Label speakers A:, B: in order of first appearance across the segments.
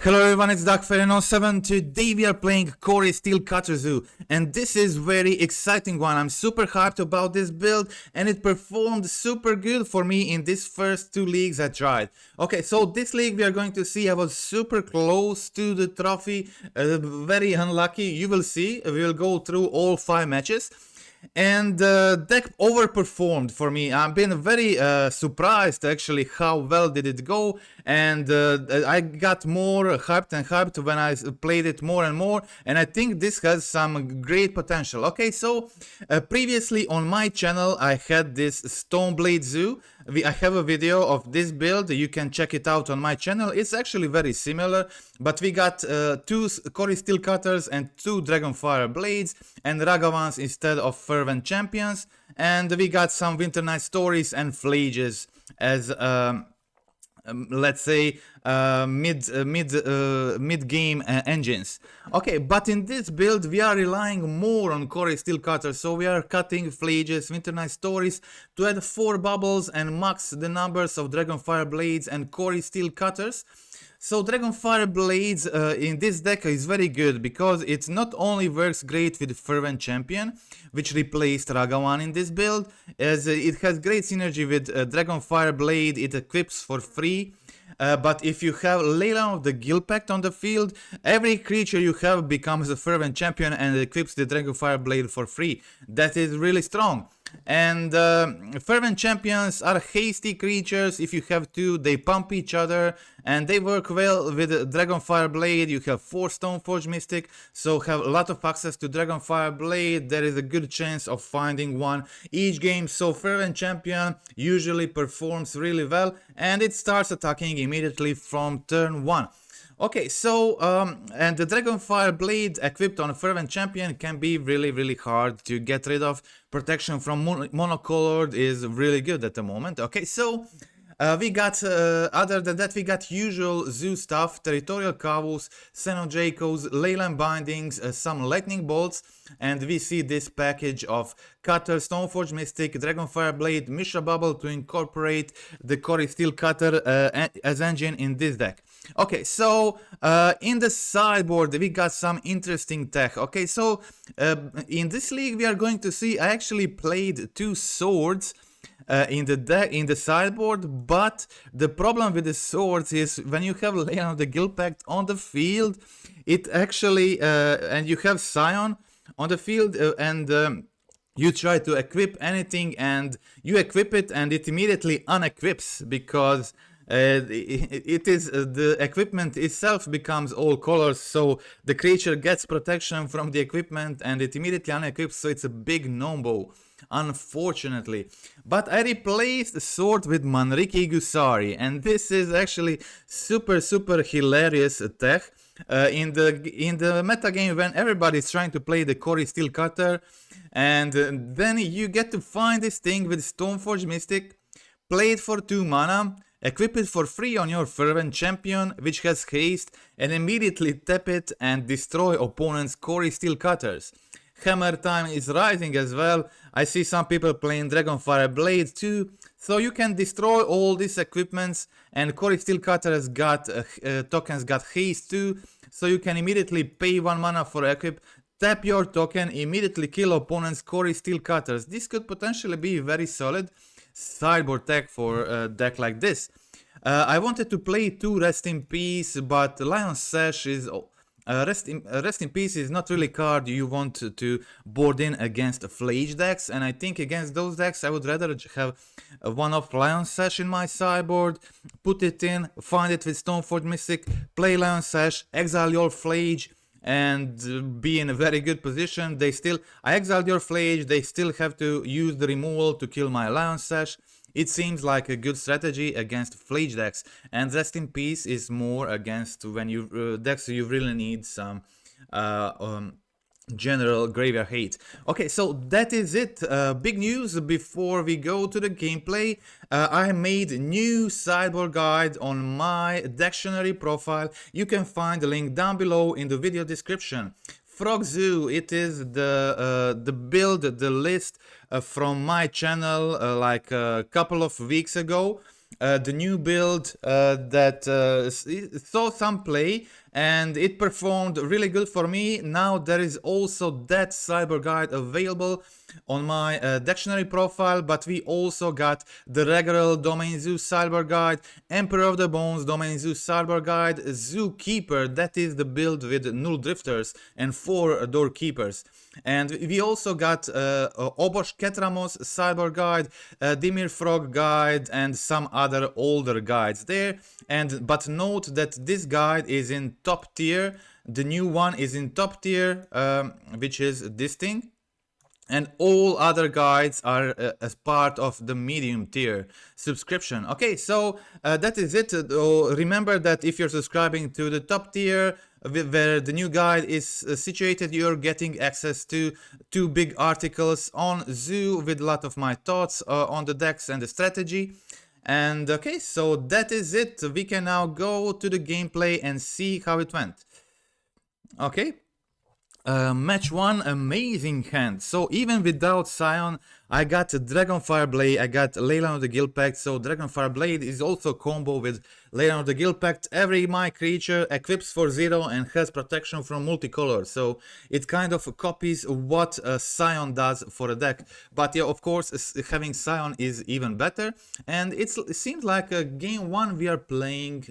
A: Hello everyone, it's Darkfire07. Today we are playing CORI STEEL CUTTER ZOO, and this is very exciting one. I'm super hyped about this build, and it performed super good for me in these first two leagues I tried. Okay, so this league we are going to see I was super close to the trophy, very unlucky. You will see, we will go through all 5 matches. And deck overperformed for me. I've been very surprised actually how well did it go, and I got more hyped and hyped when I played it more and more, and I think this has some great potential. Okay, so previously on my channel I had this Stoneblade Zoo. I have a video of this build, you can check it out on my channel. It's actually very similar, but we got 2 CORI Steel Cutters and 2 Dragonfire Blades and Ragavans instead of Fervent Champions, and we got some Winter Night Stories and Phlages as let's say mid-game engines. Okay, but in this build we are relying more on CORI Steel Cutter, so we are cutting Phlages, Winter Night Stories to add 4 bubbles and max the numbers of Dragonfire Blades and CORI Steel Cutters. So Dragonfire Blades in this deck is very good because it not only works great with Fervent Champion, which replaced Ragavan in this build, as it has great synergy with Dragonfire Blade, it equips for free. But if you have Leyline of the Guildpact on the field, every creature you have becomes a Fervent Champion and equips the Dragonfire Blade for free. That is really strong. And Fervent Champions are hasty creatures. If you have 2, they pump each other and they work well with Dragonfire Blade. You have 4 Stoneforge Mystic, so have a lot of access to Dragonfire Blade. There is a good chance of finding one each game, so Fervent Champion usually performs really well and it starts attacking immediately from turn 1. Okay, so, and the Dragonfire Blade equipped on a Fervent Champion can be really hard to get rid of. Protection from monocolored is really good at the moment. Okay, so we got, other than that, we got usual zoo stuff, Territorial Kavus, Scion Dracos, Leyline Bindings, some Lightning Bolts, and we see this package of Cutter, Stoneforge Mystic, Dragonfire Blade, Mishra Bubble to incorporate the CORI Steel Cutter as engine in this deck. Okay, so in the sideboard we got some interesting tech. Okay, so in this league we are going to see I actually played 2 swords in the sideboard, but the problem with the swords is when you have Leyline of the Guildpact on the field, it actually and you have Scion on the field and you try to equip anything and you equip it and it immediately unequips because it is the equipment itself becomes all colors, so the creature gets protection from the equipment and it immediately unequips, so it's a big no-go, unfortunately. But I replaced the sword with Manriki Gusari, and this is actually super hilarious tech. In the meta game when everybody's trying to play the CORI Steel Cutter, and then you get to find this thing with Stoneforge Mystic, play it for 2 mana, equip it for free on your Fervent Champion, which has haste, and immediately tap it and destroy opponent's CORI Steel Cutters. Hammer time is rising as well. I see some people playing Dragonfire Blade too, so you can destroy all these equipments, and CORI Steel Cutter has got tokens got haste too, so you can immediately pay 1 mana for equip, tap your token, immediately kill opponent's CORI Steel Cutters. This could potentially be very solid sideboard tech for a deck like this. I wanted to play 2 Rest in Peace, but Lion's Sash is Rest in Peace is not really card you want to board in against Phlage decks, and I think against those decks I would rather have one of Lion's Sash in my sideboard, put it in, find it with Stoneforge Mystic, play Lion's Sash, exile your Phlage, and be in a very good position. I exiled your Phlage, they still have to use the removal to kill my Lion's Sash. It seems like a good strategy against Phlage decks, and Rest in Peace is more against when you decks you really need some general graveyard hate. Okay, so that is it. Big news before we go to the gameplay. I made new sideboard guide on my dictionary profile. You can find the link down below in the video description. Frog Zoo, it is the build, the list from my channel like a couple of weeks ago. the new build that saw some play and it performed really good for me. Now there is also that cyber guide available on my dictionary profile, but we also got the regular Domain Zoo cyber guide, Emperor of the Bones Domain Zoo cyber guide, Zookeeper, that is the build with null drifters and 4 doorkeepers. And we also got Obosh Ketramos cyber guide, Dimir Frog guide, and some other older guides there. But note that this guide is in top tier. The new one is in top tier, which is this thing. And all other guides are as part of the medium tier subscription. Okay, so that is it. Remember that if you're subscribing to the top tier, where the new guide is situated, you're getting access to 2 big articles on Zoo with a lot of my thoughts on the decks and the strategy. And okay, so that is it. We can now go to the gameplay and see how it went. Okay. Match 1, amazing hand. So even without Scion, I got Dragonfire Blade, I got Leyline of the Guildpact. So Dragonfire Blade is also a combo with Leyline of the Guildpact. Every my creature equips for 0 and has protection from multicolor. So it kind of copies what Scion does for a deck. But yeah, of course, having Scion is even better. And it seems like game 1 we are playing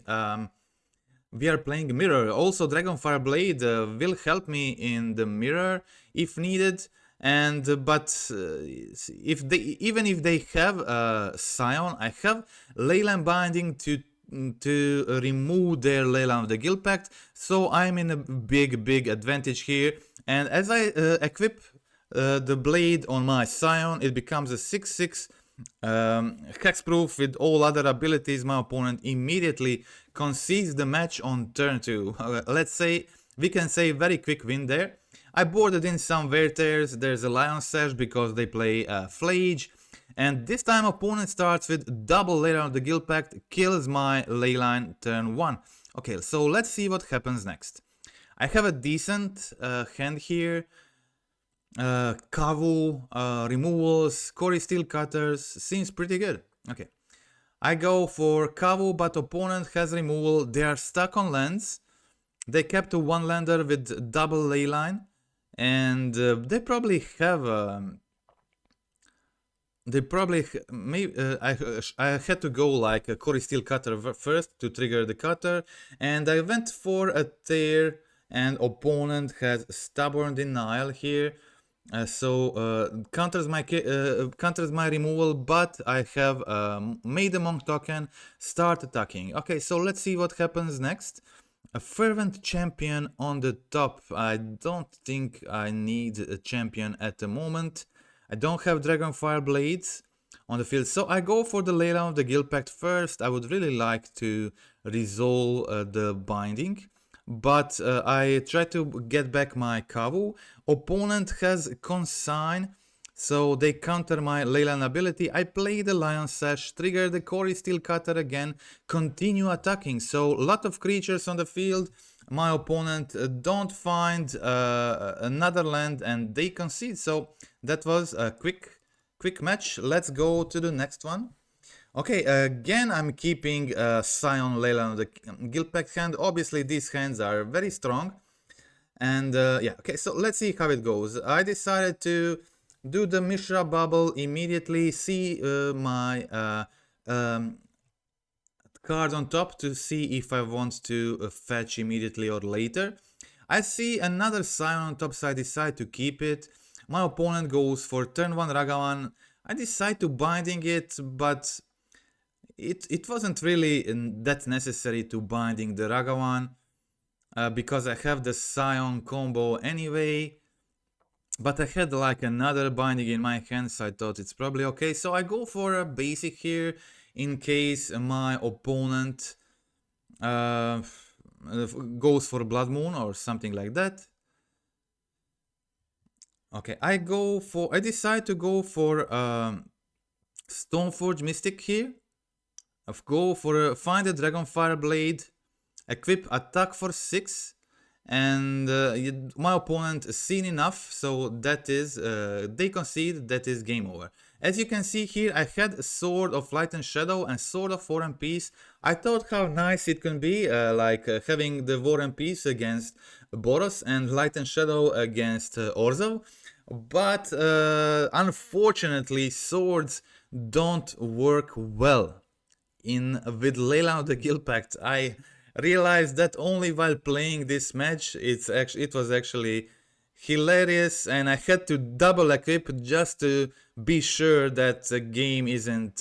A: mirror. Also Dragonfire Blade will help me in the mirror if needed. And even if they have Scion, I have Leyline Binding to remove their Leyline of the Guildpact, so I'm in a big advantage here. And as I equip the blade on my Scion, it becomes a 6/6 hexproof with all other abilities. My opponent immediately concedes the match on turn 2. Let's say we can say very quick win there. I boarded in some wear tears. There's a Lion Sash because they play Phlage, and this time opponent starts with double Leyline of the Guildpact, kills my Leyline turn 1. Okay, so let's see what happens next. I have a decent hand here. Kavu, removals, CORI Steel Cutters, seems pretty good. Okay, I go for Kavu, but opponent has removal. They are stuck on lands. They kept a 1-lander with double Leyline, and they probably have I had to go like a CORI Steel Cutter first to trigger the cutter, and I went for a tear, and opponent has Stubborn Denial here. Counters my removal, but I have made a monk token, start attacking. Okay, so let's see what happens next. A Fervent Champion on the top. I don't think I need a champion at the moment. I don't have Dragonfire Blades on the field, so I go for the Leyline of the Guildpact first. I would really like to resolve the binding, but I try to get back my Kavu. Opponent has Consign, so they counter my Leyline ability. I play the Lion Sash, trigger the CORI Steel Cutter again, continue attacking. So a lot of creatures on the field. My opponent don't find another land and they concede. So that was a quick match. Let's go to the next one. Okay, again I'm keeping Scion, Leyline of the Guildpact hand. Obviously these hands are very strong. And yeah, okay, so let's see how it goes. I decided to do the Mishra bubble immediately, see my card on top to see if I want to fetch immediately or later. I see another Scion on top, so I decide to keep it. My opponent goes for turn 1 Ragavan. I decide to binding it, but it wasn't really that necessary to binding the Ragavan because I have the Scion combo anyway. But I had like another binding in my hand, so I thought it's probably okay. So I go for a basic here in case my opponent goes for Blood Moon or something like that. Okay, I decide to go for Stoneforge Mystic here. Go for find a Dragonfire Blade, equip attack for 6, and my opponent seen enough, so that is they concede, that is game over. As you can see here, I had a Sword of Light and Shadow and Sword of War and Peace. I thought how nice it can be, having the War and Peace against Boros and Light and Shadow against Orzhov. But unfortunately, swords don't work well with Leyline of the Guildpact. I realized that only while playing this match. It was actually hilarious, and I had to double equip just to be sure that the game isn't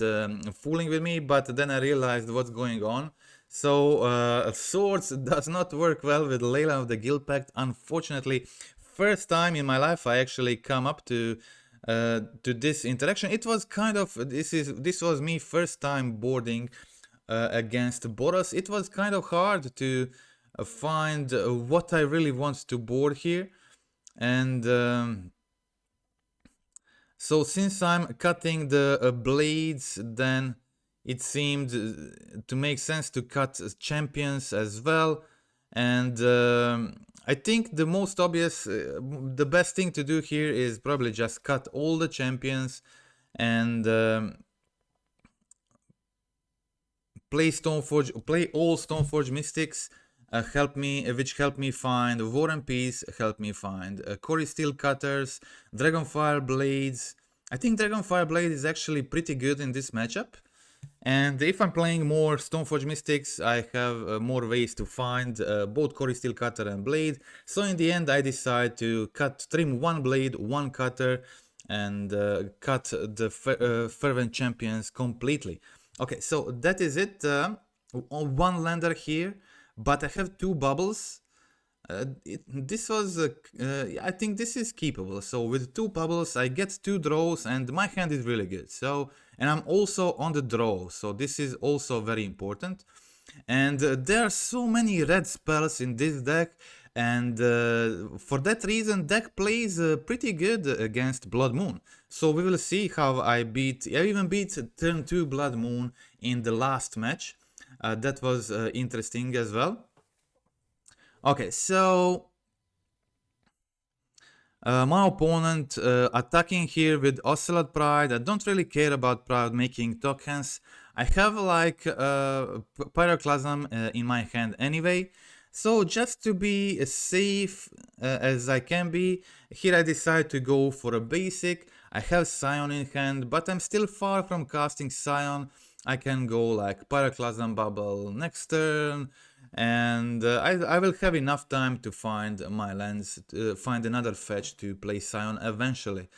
A: fooling with me, but then I realized what's going on. So swords does not work well with Leyline of the Guildpact, unfortunately. First time in my life I actually come up to this interaction. It was kind of, this was me first time boarding against Boros. It was kind of hard to find what I really want to board here. And so since I'm cutting the blades, then it seemed to make sense to cut champions as well. And I think the most obvious, the best thing to do here is probably just cut all the champions and play all Stoneforge Mystics. Which help me find War and Peace, help me find CORI Steel Cutters, Dragonfire Blades. I think Dragonfire Blade is actually pretty good in this matchup. And if I'm playing more Stoneforge Mystics, I have more ways to find both CORI Steel Cutter and Blade. So in the end I decide to trim one Blade, one Cutter, and cut the Fervent Champions completely. Okay, so that is it. One lander here. But I have two bubbles. I think this is keepable. So with two bubbles, I get two draws, and my hand is really good. So, and I'm also on the draw. So this is also very important. And there are so many red spells in this deck. And for that reason, deck plays pretty good against Blood Moon. So we will see how I even beat turn 2 Blood Moon in the last match. That was interesting as well. Okay, so my opponent attacking here with Ocelot Pride. I don't really care about Pride making tokens. I have like Pyroclasm in my hand anyway. So just to be as safe as I can be, here I decide to go for a basic. I have Scion in hand, but I'm still far from casting Scion. I can go like Pyroclasm Bubble next turn, and I will have enough time to find my lands, find another fetch to play Scion eventually.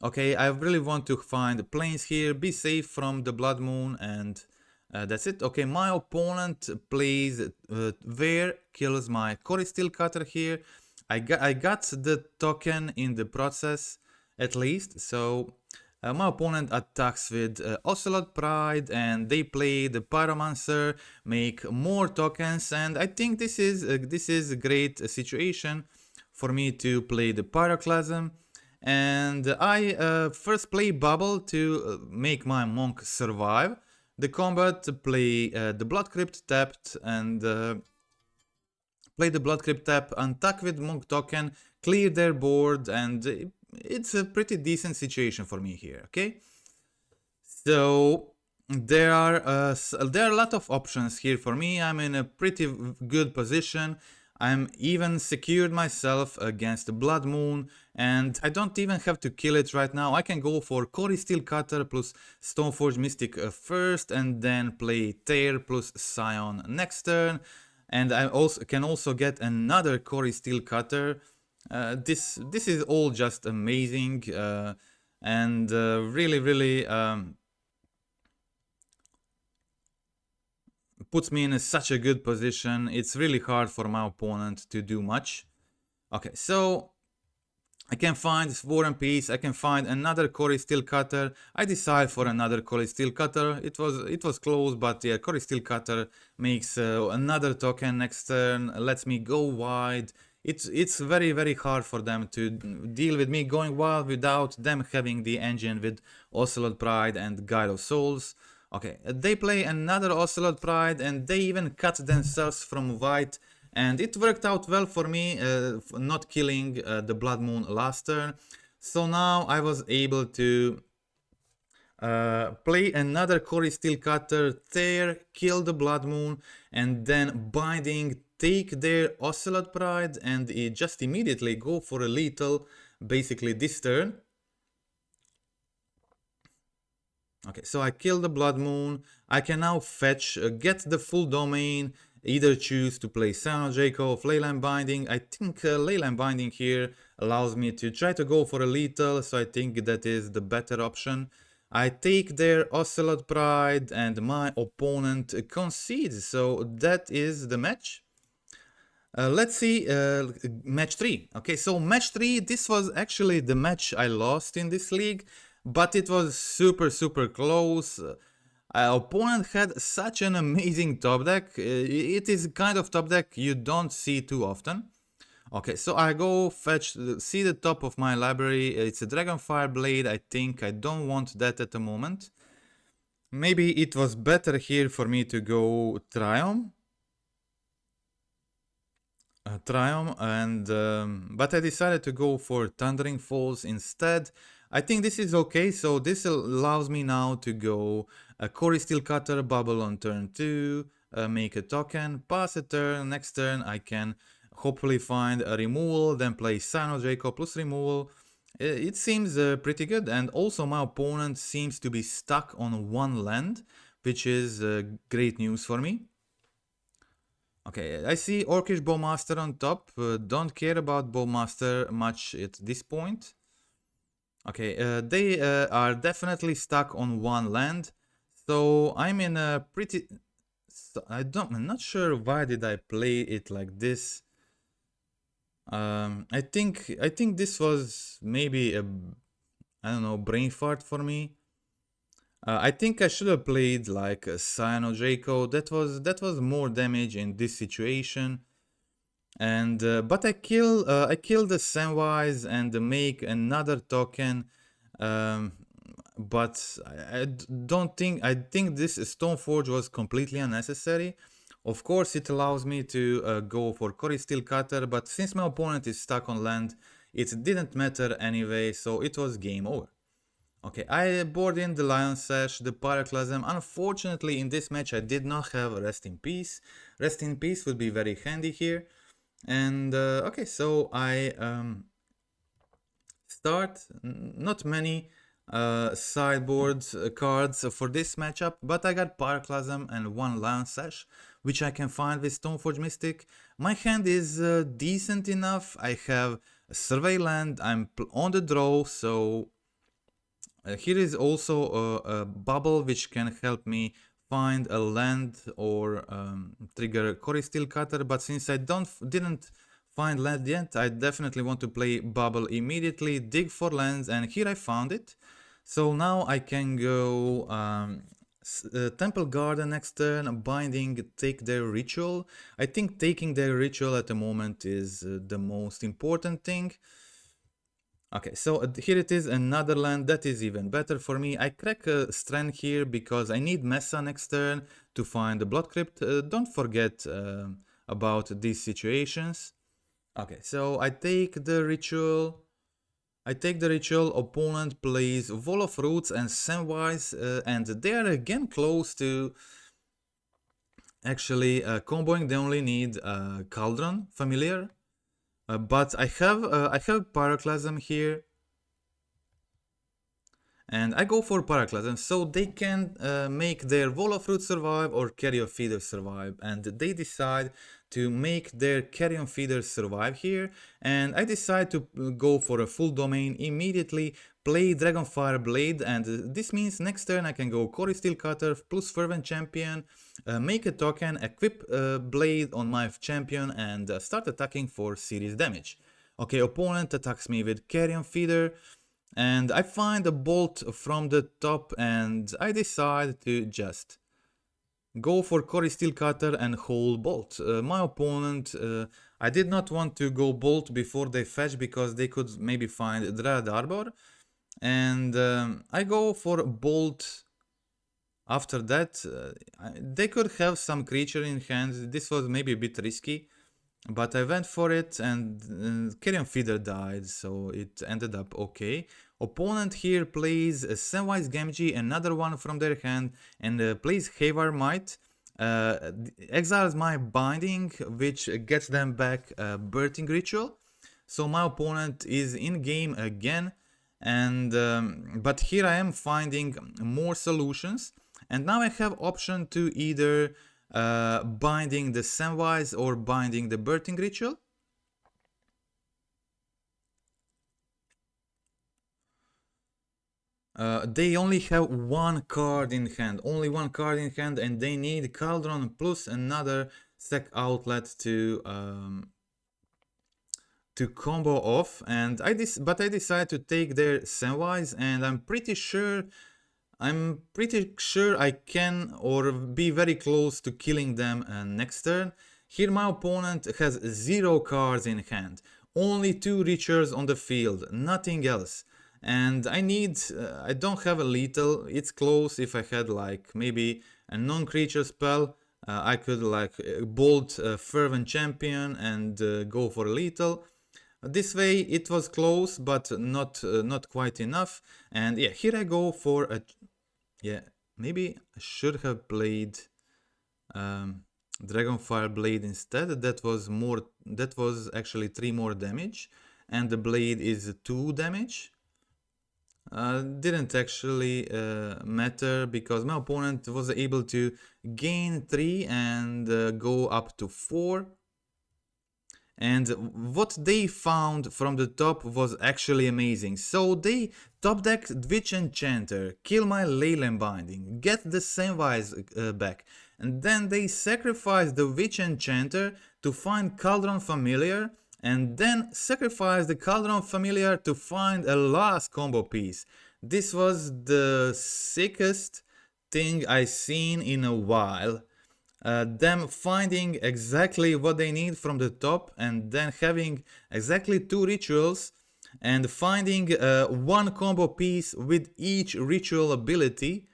A: Okay, I really want to find planes here, be safe from the Blood Moon, and that's it. Okay, my opponent plays Where kills my CORI Steel Cutter here. I got the token in the process at least, so my opponent attacks with Ocelot Pride, and they play the Pyromancer, make more tokens, and I think this is a great situation for me to play the Pyroclasm. And I first play Bubble to make my Monk survive the combat, play the Blood Crypt tapped, and play the Blood Crypt tap, attack with Monk token, clear their board, and it's a pretty decent situation for me here. Okay, so there are a lot of options here for me. I'm in a pretty good position. I'm even secured myself against the Blood Moon, and I don't even have to kill it right now. I can go for CORI Steel Cutter plus Stoneforge Mystic first, and then play Tear plus Scion next turn. And I can also get another CORI Steel Cutter. This is all just amazing, and really puts me in such a good position. It's really hard for my opponent to do much. Okay, so I can find War and Peace. I can find another CORI Steel Cutter. I decide for another CORI Steel Cutter. It was close, but yeah, CORI Steel Cutter makes another token next turn. Lets me go wide. It's very hard for them to deal with me going wild without them having the engine with Ocelot Pride and Guide of Souls. Okay, they play another Ocelot Pride, and they even cut themselves from white, and it worked out well for me, not killing the Blood Moon last turn. So now I was able to play another CORI Steel Cutter, tear, kill the Blood Moon, and then binding, take their Ocelot Pride, and just immediately go for a lethal, basically this turn. Okay, so I kill the Blood Moon. I can now fetch, get the full domain, either choose to play Scion or Draco, Leyline Binding. I think Leyline Binding here allows me to try to go for a lethal, so I think that is the better option. I take their Ocelot Pride and my opponent concedes, so that is the match. Let's see match 3. Okay, so match 3, this was actually the match I lost in this league, but it was super close. Opponent had such an amazing top deck. It is kind of top deck you don't see too often. Okay, so I go fetch, see the top of my library. It's a Dragonfire Blade. I think I don't want that at the moment. Maybe it was better here for me to go Triumph. And but I decided to go for Thundering Falls instead. I think this is okay, so this allows me now to go a CORI Steel Cutter, bubble on turn 2, make a token, pass a turn, next turn I can hopefully find a removal, then play Scion or Draco plus removal. It seems pretty good, and also my opponent seems to be stuck on one land, which is great news for me. Okay, I see Orcish Bowmaster on top. Don't care about Bowmaster much at this point. Okay, they are definitely stuck on one land, so I'm in a pretty... I'm not sure why did I play it like this. I think this was maybe a, I don't know, brain fart for me. I think I should have played like a Scion or Draco. That was more damage in this situation. And but I kill the Samwise and make another token. But I think this Stoneforge was completely unnecessary. Of course, it allows me to go for CORI Steel Cutter, but since my opponent is stuck on land, it didn't matter anyway, so it was game over. Okay, I board in the Lion Sash, the Pyroclasm. Unfortunately, in this match, I did not have a Rest in Peace. Rest in Peace would be very handy here. And okay, so I start not many sideboard cards for this matchup, but I got Pyroclasm and one Lion Sash, which I can find with Stoneforge Mystic. My hand is decent enough. I have a Survey Land, I'm on the draw, so here is also a bubble which can help me find a land or trigger CORI Steel Cutter, but since I didn't find land yet, I definitely want to play bubble immediately, dig for lands, and here I found it. So now I can go Temple Garden next turn, Binding, take their ritual. I think taking their ritual at the moment is the most important thing. Okay, so here it is, another land that is even better for me. I crack a Strand here because I need Mesa next turn to find the Blood Crypt. Don't forget about these situations. Okay, so I take the ritual. Opponent plays Wall of Roots and Samwise, and they are again close to actually comboing. They only need Cauldron, Familiar. But I have Pyroclasm here, and I go for Pyroclasm, so they can make their Wall of Fruit survive or Carrion Feeder survive, and they decide to make their Carrion Feeder survive here, and I decide to go for a full domain immediately, play Dragonfire Blade, and this means next turn I can go CORI Steel Cutter plus Fervent Champion, make a token, equip Blade on my champion, and start attacking for serious damage. Okay, opponent attacks me with Carrion Feeder, and I find a bolt from the top, and I decide to just go for CORI Steel Cutter and hold bolt. My opponent, I did not want to go bolt before they fetch because they could maybe find Dread Arbor, and I go for bolt. After that, they could have some creature in hand. This was maybe a bit risky, but I went for it and Carrion Feeder died, so it ended up okay. Opponent here plays a Samwise Gamgee, another one from their hand, and plays Havar Might. Exiles my Binding, which gets them back Birthing Ritual. So my opponent is in game again, and but here I am finding more solutions, and now I have option to either binding the Samwise or binding the Birthing Ritual. They only have one card in hand, and they need Cauldron plus another Sec outlet to combo off. And I decided to take their Samwise, and I'm pretty sure I can or be very close to killing them next turn. Here my opponent has 0 cards in hand, only 2 rituals on the field, nothing else. And I don't have a lethal. It's close. If I had like maybe a non-creature spell, I could like bolt Fervent Champion and go for lethal. This way it was close, but not quite enough. And yeah, here I go for a... Yeah, maybe I should have played Dragonfire Blade instead. That was actually 3 more damage, and the blade is 2 damage. Didn't actually matter because my opponent was able to gain 3 and go up to 4. And what they found from the top was actually amazing. So they top deck Witch Enchanter, kill my Leyline Binding, get the Samwise back, and then they sacrifice the Witch Enchanter to find Cauldron Familiar, and then sacrifice the Cauldron Familiar to find a last combo piece. This was the sickest thing I've seen in a while. Them finding exactly what they need from the top, and then having exactly 2 rituals and finding 1 combo piece with each ritual ability.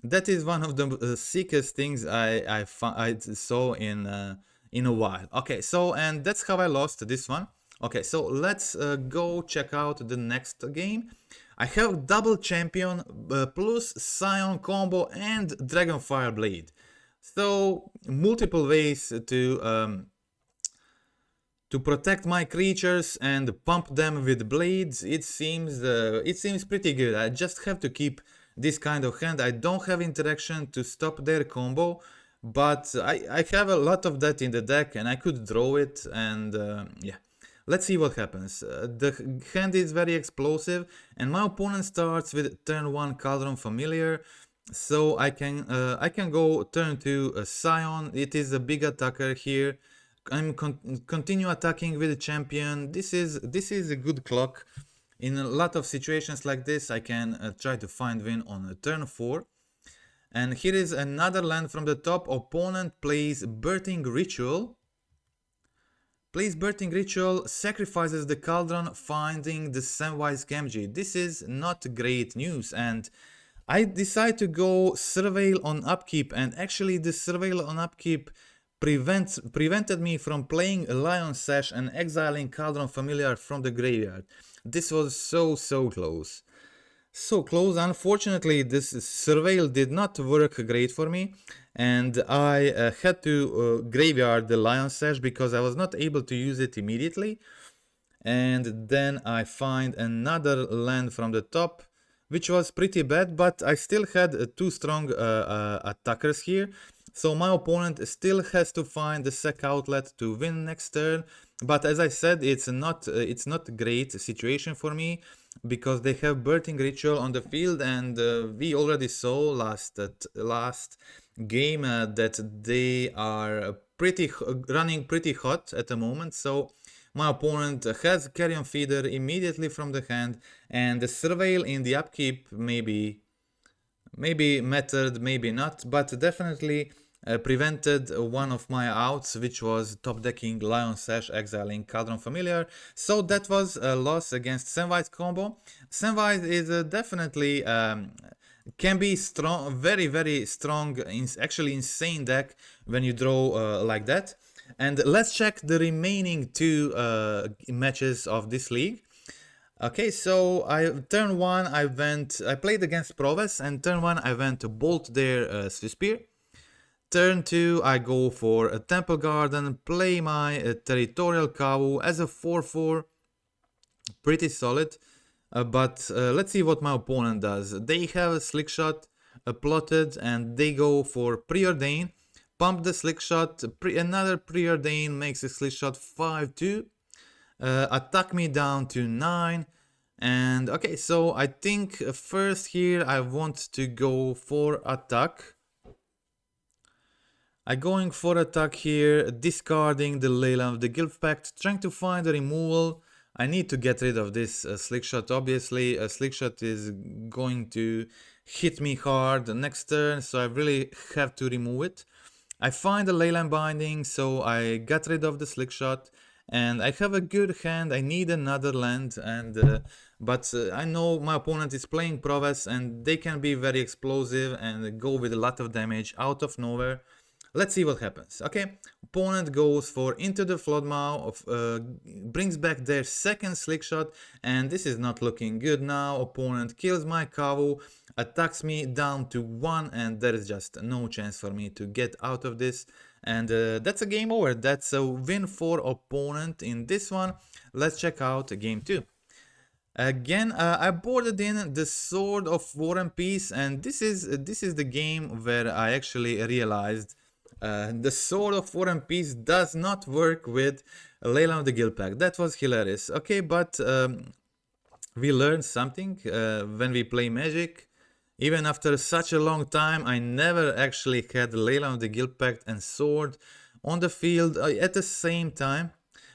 A: That is one of the sickest things I saw in a while. Okay, so and that's how I lost this one. Okay, so let's go check out the next game. I have double champion plus Scion combo and Dragonfire Blade. So multiple ways to protect my creatures and pump them with blades. It seems pretty good. I just have to keep this kind of hand. I don't have interaction to stop their combo, but I have a lot of that in the deck, and I could draw it. And yeah, let's see what happens. The hand is very explosive, and my opponent starts with turn 1 Cauldron Familiar. So I can go turn 2 Scion. It is a big attacker here. I'm continue attacking with the champion. This is a good clock. In a lot of situations like this, I can try to find win on turn 4. And here is another land from the top. Opponent plays Birthing Ritual. Sacrifices the Cauldron, finding the Samwise Gamgee. This is not great news, and I decided to go Surveil on upkeep, and actually the Surveil on upkeep prevented me from playing a Lion Sash and exiling Cauldron Familiar from the graveyard. This was so close. So close. Unfortunately, this Surveil did not work great for me, and I had to graveyard the Lion Sash because I was not able to use it immediately. And then I find another land from the top, which was pretty bad, but I still had 2 strong attackers here. So my opponent still has to find the Sec outlet to win next turn. But as I said, it's not a great situation for me because they have Birthing Ritual on the field, and we already saw last game that they are running pretty hot at the moment. So my opponent has Carrion Feeder immediately from the hand, and the Surveil in the upkeep maybe mattered, maybe not, but definitely prevented one of my outs, which was top decking Lion Sash, exiling Cauldron Familiar. So that was a loss against Samwise combo. Samwise is definitely can be strong, very strong, actually insane deck when you draw like that. And let's check the remaining two matches of this league. Okay, so turn 1 I played against Proves, and turn 1 I went to bolt their Swiss Spear. Turn 2 I go for a Temple Garden, play my Territorial Kavu as a 4-4, pretty solid. But let's see what my opponent does. They have a Slick Shot plotted, and they go for Preordain. Pump the Slick Shot, another Preordain makes a Slick Shot 5-2. Attack me down to 9. And okay, so I think first here I want to go for attack. I'm going for attack here, discarding the Leyline of the Guildpact, trying to find a removal. I need to get rid of this Slick Shot, obviously. A Slick Shot is going to hit me hard next turn, so I really have to remove it. I find the Leyline Binding, so I got rid of the Slick Shot, and I have a good hand. I need another land, and but I know my opponent is playing Proves, and they can be very explosive and go with a lot of damage out of nowhere. Let's see what happens. Okay, opponent goes for Into the Floodmaw, brings back their second Slick Shot, and this is not looking good now. Opponent kills my Kavu, attacks me down to 1, and there is just no chance for me to get out of this. And that's a game over. That's a win for opponent in this one. Let's check out game 2. Again, I boarded in the Sword of War and Peace, and this is the game where I actually realized the Sword of War and Peace does not work with Leyline of the Guildpact. That was hilarious. Okay, but we learned something when we play Magic. Even after such a long time, I never actually had Leyline of the Guildpact and Sword on the field at the same time.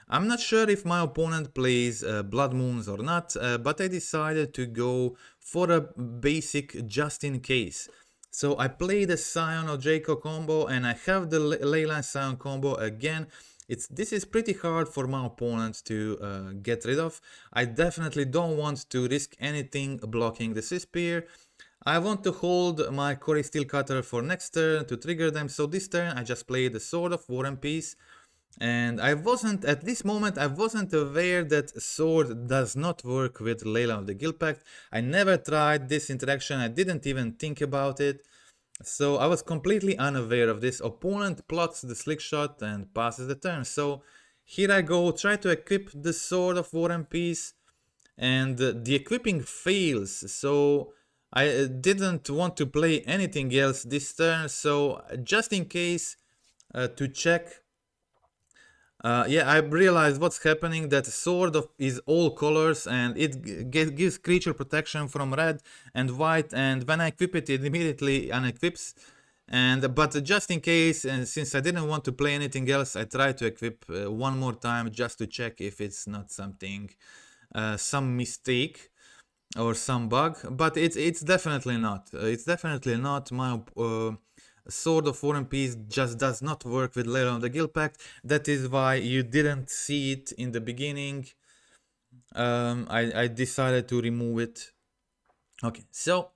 A: I'm not sure if my opponent plays Blood Moons or not, but I decided to go for a basic just in case. So I played the Scion or Draco combo, and I have the Leyline Scion combo again. This is pretty hard for my opponent to get rid of. I definitely don't want to risk anything blocking the Swiss Spear. I want to hold my CORI Steel Cutter for next turn to trigger them. So this turn I just played the Sword of War and Peace. And at this moment, I wasn't aware that Sword does not work with Leyline of the Guildpact. I never tried this interaction, I didn't even think about it. So I was completely unaware of this. Opponent plots the Slick Shot and passes the turn. So here I go, try to equip the Sword of War and Peace. And the equipping fails, so I didn't want to play anything else this turn. So just in case, to check, yeah, I realized what's happening, that Sword is all colors, and it gives creature protection from red and white, and when I equip it, it immediately unequips. But just in case, and since I didn't want to play anything else, I tried to equip one more time just to check if it's not something, some mistake or some bug, but it's definitely not. It's definitely not. My Sword of War and Peace just does not work with Leyline of the Guildpact. That is why you didn't see it in the beginning. I decided to remove it. Okay, so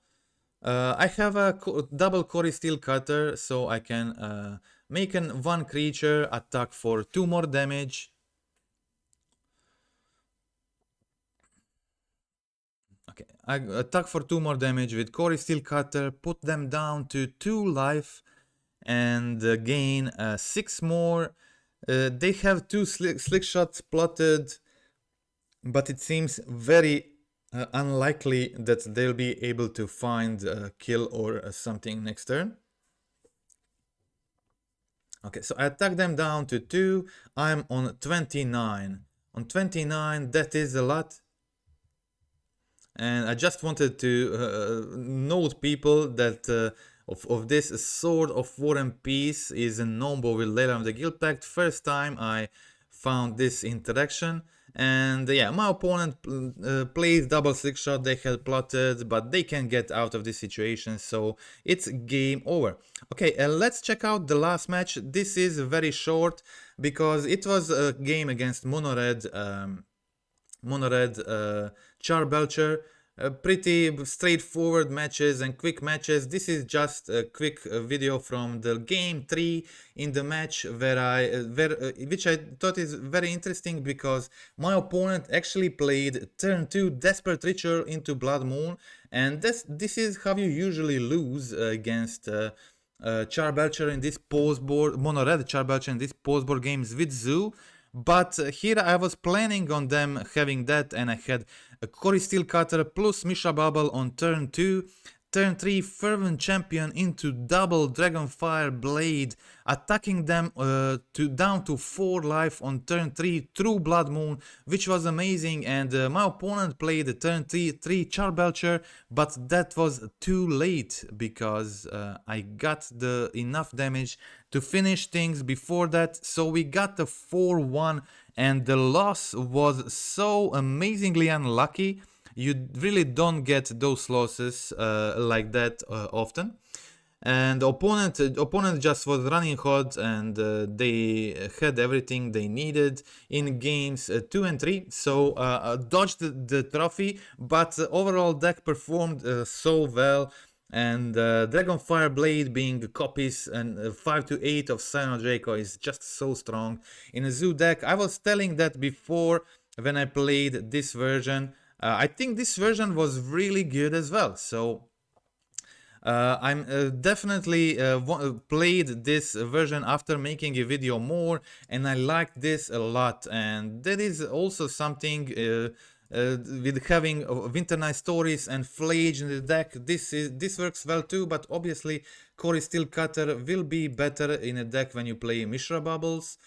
A: I have a double CORI Steel Cutter, so I can make one creature attack for 2 more damage. Okay, I attack for 2 more damage with CORI Steel Cutter, put them down to 2 life, and gain 6 more. They have 2 slick shots plotted, but it seems very unlikely that they'll be able to find a kill or something next turn. Okay, so I attack them down to 2. I'm on 29. On 29, that is a lot. And I just wanted to note people that of this Sword of War and Peace is a nombo with Leyline of the Guildpact. First time I found this interaction. And yeah, my opponent plays double Slick Shot, they had plotted, but they can get out of this situation, so it's game over. Okay, let's check out the last match. This is very short because it was a game against Mono Red Charbelcher. pretty straightforward matches and quick matches. This is just a quick video from the game 3 in the match which I thought is very interesting because my opponent actually played turn 2 Desperate Ritual into Blood Moon, and this is how you usually lose against Charbelcher in this pose board, mono red Charbelcher in this pose board games with Zoo. But here I was planning on them having that, and I had a CORI Steel Cutter plus Mishra Bubble on turn 2. Turn 3 Fervent Champion into double Dragonfire Blade, attacking them down to 4 life on turn 3 through Blood Moon, which was amazing. And my opponent played turn 3 Charbelcher, but that was too late because I got enough damage to finish things before that. So we got the 4-1, and the loss was so amazingly unlucky. You really don't get those losses like that often. And opponent just was running hot, and they had everything they needed in games 2 and 3. So dodged the trophy, but overall deck performed so well. And Dragonfire Blade being copies and 5 to 8 of Scion Draco is just so strong in a Zoo deck. I was telling that before when I played this version. I think this version was really good as well, so I'm definitely played this version after making a video more, and I liked this a lot. And that is also something with having Winter Night Stories and Phlage in the deck. This works well too, but obviously CORI Steel Cutter will be better in a deck when you play Mishra Bubbles.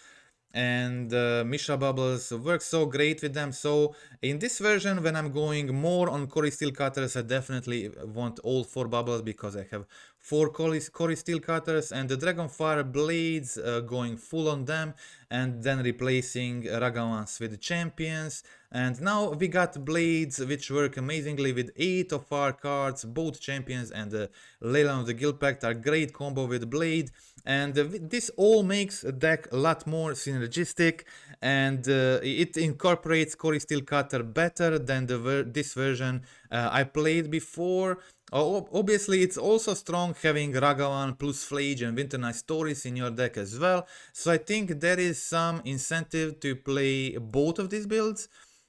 A: And Mishra Bubbles work so great with them. So in this version, when I'm going more on CORI Steel Cutters, I definitely want all 4 bubbles because I have 4 CORI Steel Cutters, and the Dragonfire Blades going full on them, and then replacing Ragavans with Champions. And now we got Blades which work amazingly with 8 of our cards. Both Champions and the Leyline of the Guildpact are great combo with Blade, and this all makes a deck a lot more synergistic, and it incorporates CORI Steel Cutter better than this version I played before. Obviously, it's also strong having Ragavan plus Phlage and Winter Night Stories in your deck as well. So I think there is some incentive to play both of these builds.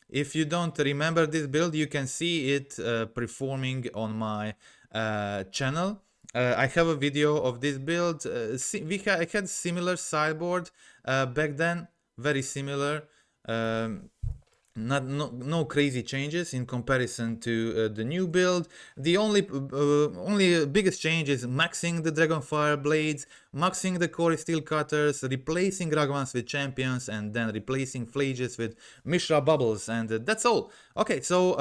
A: If you don't remember this build, you can see it performing on my channel. I have a video of this build. I had similar sideboard back then, very similar. No crazy changes in comparison to the new build. The only biggest change is maxing the Dragonfire Blades, maxing the CORI Steel Cutters, replacing Ragavans with Champions, and then replacing Phlages with Mishra Bubbles, and that's all. Okay, so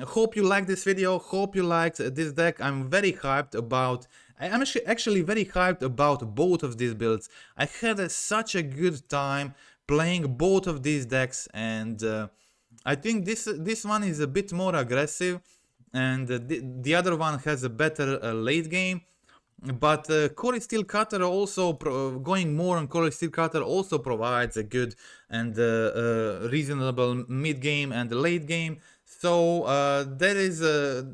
A: hope you liked this video, hope you liked this deck. I'm very hyped about I'm actually very hyped about both of these builds. I had such a good time playing both of these decks, and I think this one is a bit more aggressive, and the other one has a better late game. But CORI Steel Cutter also, going more on CORI Steel Cutter also provides a good and reasonable mid game and late game. So there is,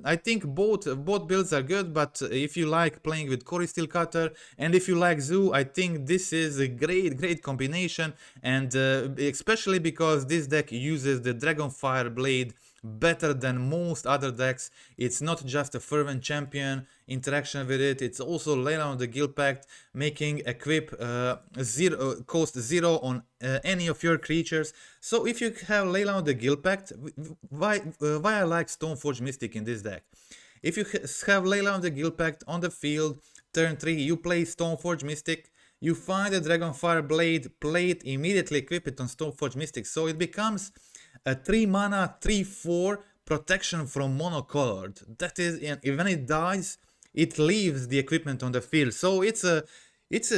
A: I think both builds are good, but if you like playing with CORI Steel Cutter and if you like Zoo, I think this is a great combination, and especially because this deck uses the Dragonfire Blade better than most other decks. It's not just a Fervent Champion interaction with it, it's also Leyline of the Guildpact, making equip cost 0 on any of your creatures. So if you have Leyline of the Guildpact, why I like Stoneforge Mystic in this deck? If you have Leyline of the Guildpact on the field, turn 3, you play Stoneforge Mystic, you find a Dragonfire Blade, play it, immediately equip it on Stoneforge Mystic, so it becomes a 3 mana 3/4 protection from monocolored. That is, when it dies, it leaves the equipment on the field. So it's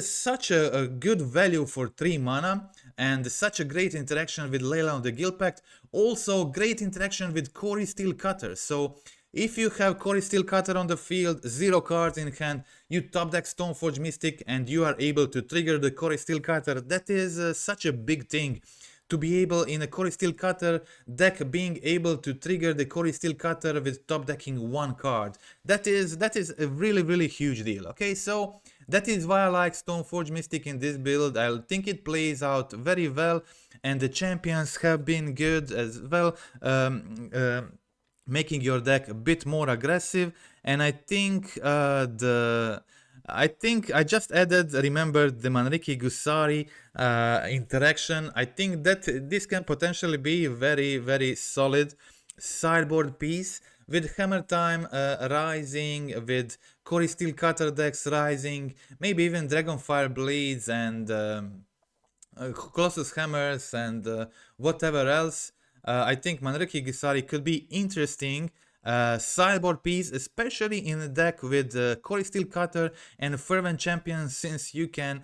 A: such a good value for 3 mana, and such a great interaction with Leyline of the Guildpact. Also great interaction with CORI Steel Cutter. So if you have CORI Steel Cutter on the field, 0 cards in hand, you top deck Stoneforge Mystic and you are able to trigger the CORI Steel Cutter. That is such a big thing to be able in a CORI Steel Cutter deck being able to trigger the CORI Steel Cutter with top decking one card. That is a really huge deal. Okay, so that is why I like Stoneforge Mystic in this build. I think it plays out very well, and the champions have been good as well, making your deck a bit more aggressive. And I think I just added, remember, the Manriki Gusari interaction. I think that this can potentially be a very solid sideboard piece with Hammer Time rising, with CORI Steel Cutter decks rising, maybe even Dragonfire Blades and Colossus Hammers and whatever else. I think Manriki Gusari could be interesting sideboard piece, especially in a deck with CORI Steel Cutter and Fervent Champion, since you can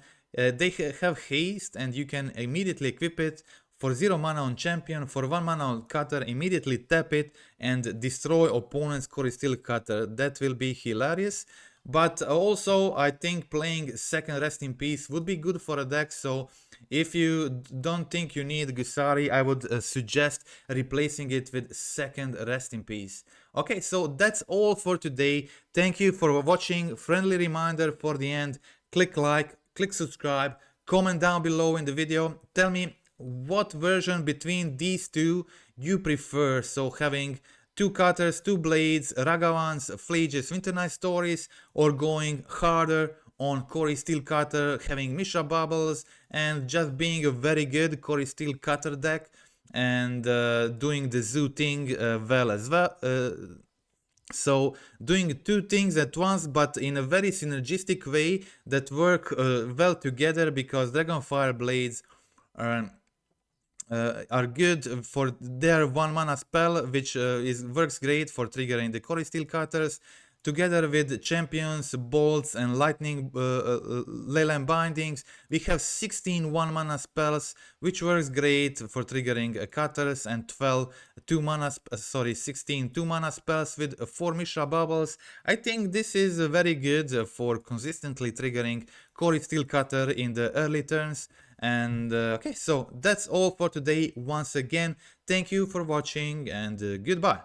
A: they have haste and you can immediately equip it for 0 mana on champion, for 1 mana on cutter, immediately tap it and destroy opponent's CORI Steel Cutter. That will be hilarious. But also I think playing second Rest in Peace would be good for a deck, so if you don't think you need Gusari, I would suggest replacing it with second Rest in Peace. Okay, so that's all for today. Thank you for watching. Friendly reminder for the end, click like, click subscribe, comment down below in the video. Tell me what version between these two you prefer, so having 2 cutters, 2 blades, Ragavans, Phlages, Winter Night Stories, or going harder on CORI Steel Cutter, having Mishra Bubbles, and just being a very good CORI Steel Cutter deck, and doing the zoo thing well as well. So doing 2 things at once, but in a very synergistic way that work well together, because Dragonfire Blades are good for their 1 mana spell, which works great for triggering the CORI Steel Cutters, together with champions, bolts, and lightning Leyline Bindings. We have 16 1 mana spells, which works great for triggering cutters, and 16 2 mana spells with 4 Mishra Bubbles. I think this is very good for consistently triggering CORI Steel Cutter in the early turns. And okay, so that's all for today. Once again, thank you for watching, and goodbye.